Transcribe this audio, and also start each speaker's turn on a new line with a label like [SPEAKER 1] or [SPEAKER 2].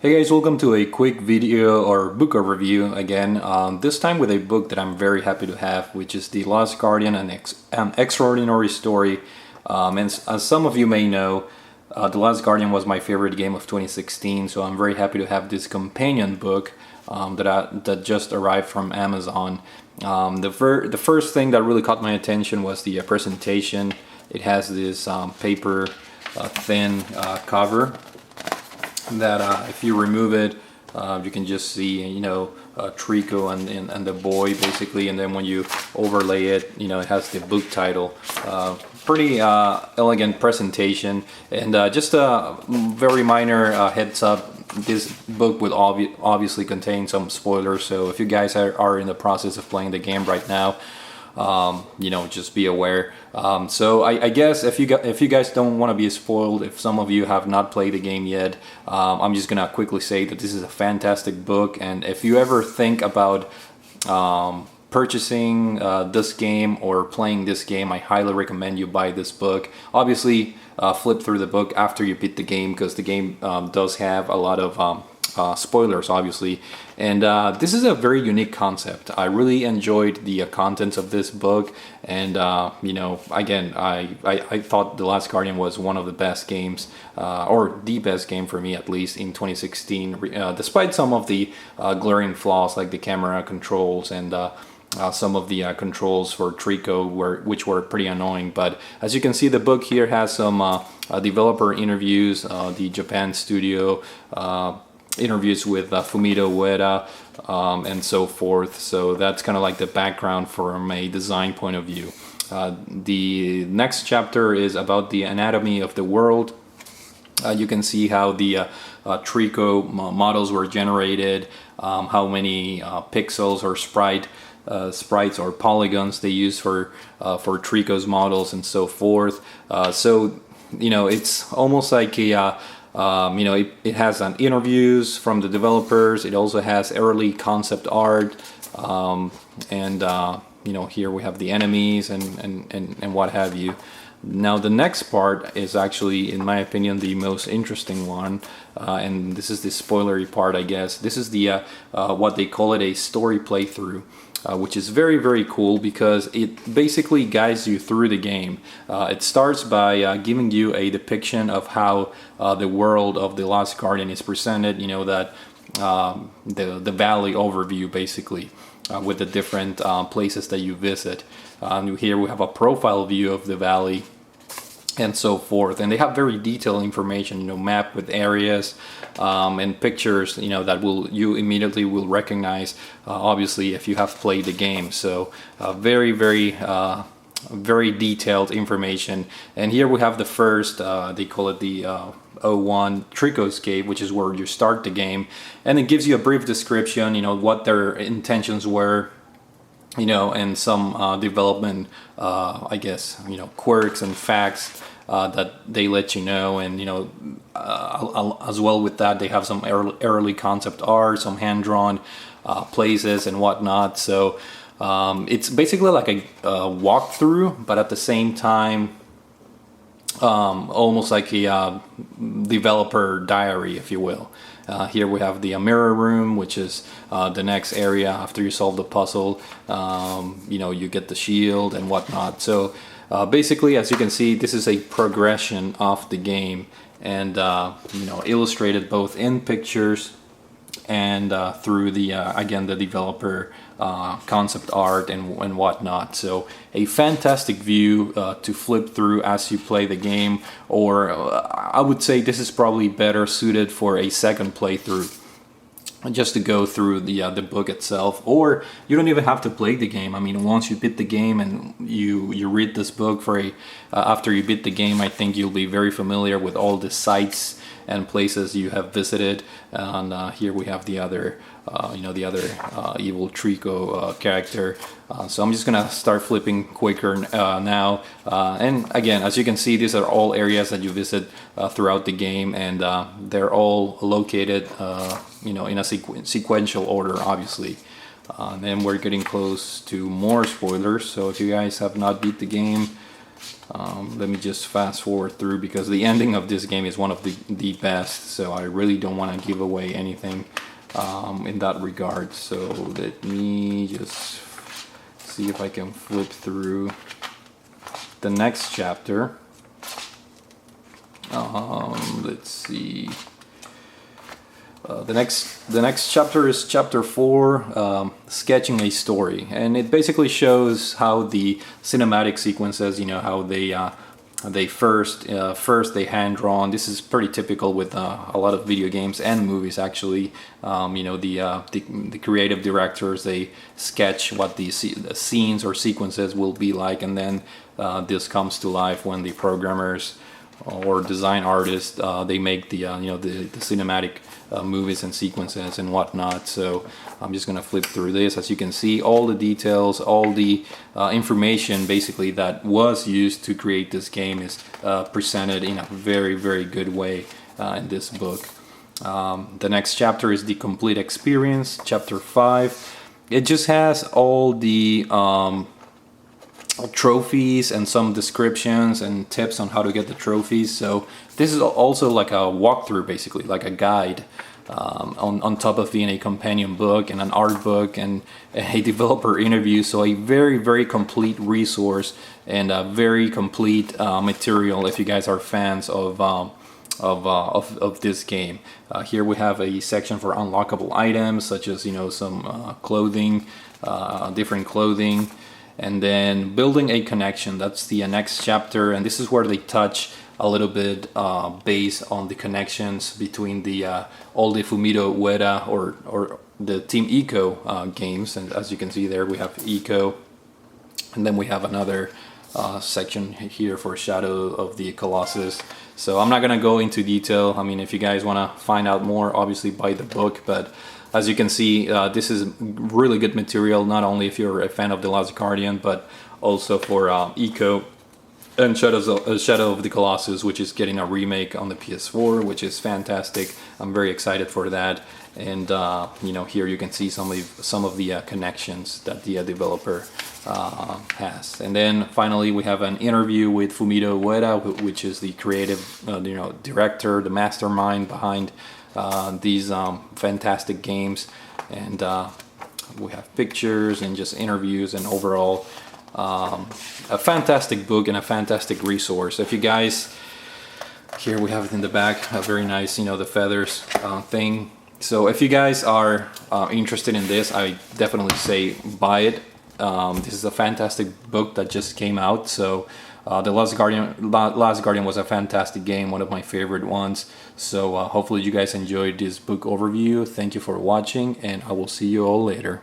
[SPEAKER 1] Hey guys, welcome to a quick video or book overview again. This time with a book that I'm very happy to have, which is The Last Guardian, an extraordinary story. As some of you may know, The Last Guardian was my favorite game of 2016, so I'm very happy to have this companion book that just arrived from Amazon. The first thing that really caught my attention was the presentation. It has this paper thin cover that if you remove it, you can just see, Trico and the boy basically, and then when you overlay it, it has the book title. Pretty elegant presentation, and just a very minor heads up. This book will obviously contain some spoilers, so if you guys are in the process of playing the game right now, just be aware. So I guess if you guys don't want to be spoiled, if some of you have not played the game yet, I'm just gonna quickly say that this is a fantastic book, and if you ever think about purchasing this game or playing this game, I highly recommend you buy this book. Obviously, flip through the book after you beat the game, because the game does have a lot of spoilers, obviously, and this is a very unique concept. I really enjoyed the contents of this book, and again, I thought The Last Guardian was one of the best games, or the best game for me at least in 2016, despite some of the glaring flaws like the camera controls and some of the controls for Trico which were pretty annoying. But as you can see, the book here has some developer interviews, the Japan studio interviews with Fumito Ueda, and so forth. So that's kind of like the background from a design point of view. The next chapter is about the anatomy of the world. You can see how the Trico models were generated, how many pixels or sprites or polygons they use for Trico's models, and so forth. So it's almost like a it has interviews from the developers. It also has early concept art, and here we have the enemies and what have you. Now the next part is actually, in my opinion, the most interesting one, and this is the spoilery part, I guess. This is the what they call it, a story playthrough. Which is very, very cool, because it basically guides you through the game. It starts by giving you a depiction of how the world of The Last Guardian is presented, that the valley overview basically, with the different places that you visit. Here we have a profile view of the valley and so forth, and they have very detailed information, mapped with areas and pictures, that you immediately will recognize, obviously, if you have played the game. So very, very very detailed information. And here we have the first, they call it the O1 Tricoscape, which is where you start the game, and it gives you a brief description, what their intentions were, and some development, I guess, quirks and facts that they let you know. And as well with that, they have some early concept art, some hand-drawn places and whatnot. So it's basically like a walkthrough, but at the same time almost like a developer diary, if you will. Here we have the mirror room, which is the next area after you solve the puzzle. You get the shield and whatnot. So basically, as you can see, this is a progression of the game, and illustrated both in pictures and through the again, the developer concept art and whatnot. So a fantastic view to flip through as you play the game, or I would say this is probably better suited for a second playthrough, just to go through the book itself. Or you don't even have to play the game. I mean, once you beat the game and you read this book for after you beat the game, I think you'll be very familiar with all the sites and places you have visited. And here we have the other evil Trico character. So I'm just gonna start flipping quicker now. And again, as you can see, these are all areas that you visit throughout the game, and they're all located in a sequential order, obviously. And then we're getting close to more spoilers, so if you guys have not beat the game, Let me just fast forward through because the ending of this game is one of the best, so I really don't want to give away anything in that regard. So let me just see if I can flip through the next chapter. Let's see. The next chapter is chapter 4, sketching a story, and it basically shows how the cinematic sequences, how they first they hand drawn. This is pretty typical with a lot of video games and movies actually. The creative directors, they sketch what the scenes or sequences will be like, and then this comes to life when the programmers or design artists they make the cinematic movies and sequences and whatnot. So I'm just gonna flip through this. As you can see, all the details, all the information basically that was used to create this game is presented in a very, very good way in this book. The next chapter is the complete experience, chapter 5. It just has all the trophies and some descriptions and tips on how to get the trophies. So this is also like a walkthrough, basically like a guide, on top of being a companion book and an art book and a developer interview. So a very, very complete resource and a very complete material if you guys are fans of this game. Here we have a section for unlockable items, such as some clothing, different clothing. And then building a connection, that's the next chapter, and this is where they touch a little bit based on the connections between the all the Fumito Ueda or the Team Ico games. And as you can see there, we have Ico, and then we have another section here for Shadow of the Colossus. So I'm not gonna go into detail. I mean, if you guys want to find out more, obviously buy the book, but as you can see, this is really good material, not only if you're a fan of The Last Guardian, but also for Ico and Shadow of the Colossus, which is getting a remake on the PS4, which is fantastic. I'm very excited for that. And here you can see some of the connections that the developer has. And then finally, we have an interview with Fumito Ueda, which is the creative director, the mastermind behind these fantastic games. And we have pictures and just interviews, and overall a fantastic book and a fantastic resource. If you guys, here we have it in the back, a very nice the feathers thing. So if you guys are interested in this, I definitely say buy it. This is a fantastic book that just came out. So The Last Guardian was a fantastic game, one of my favorite ones. So hopefully you guys enjoyed this book overview. Thank you for watching, and I will see you all later.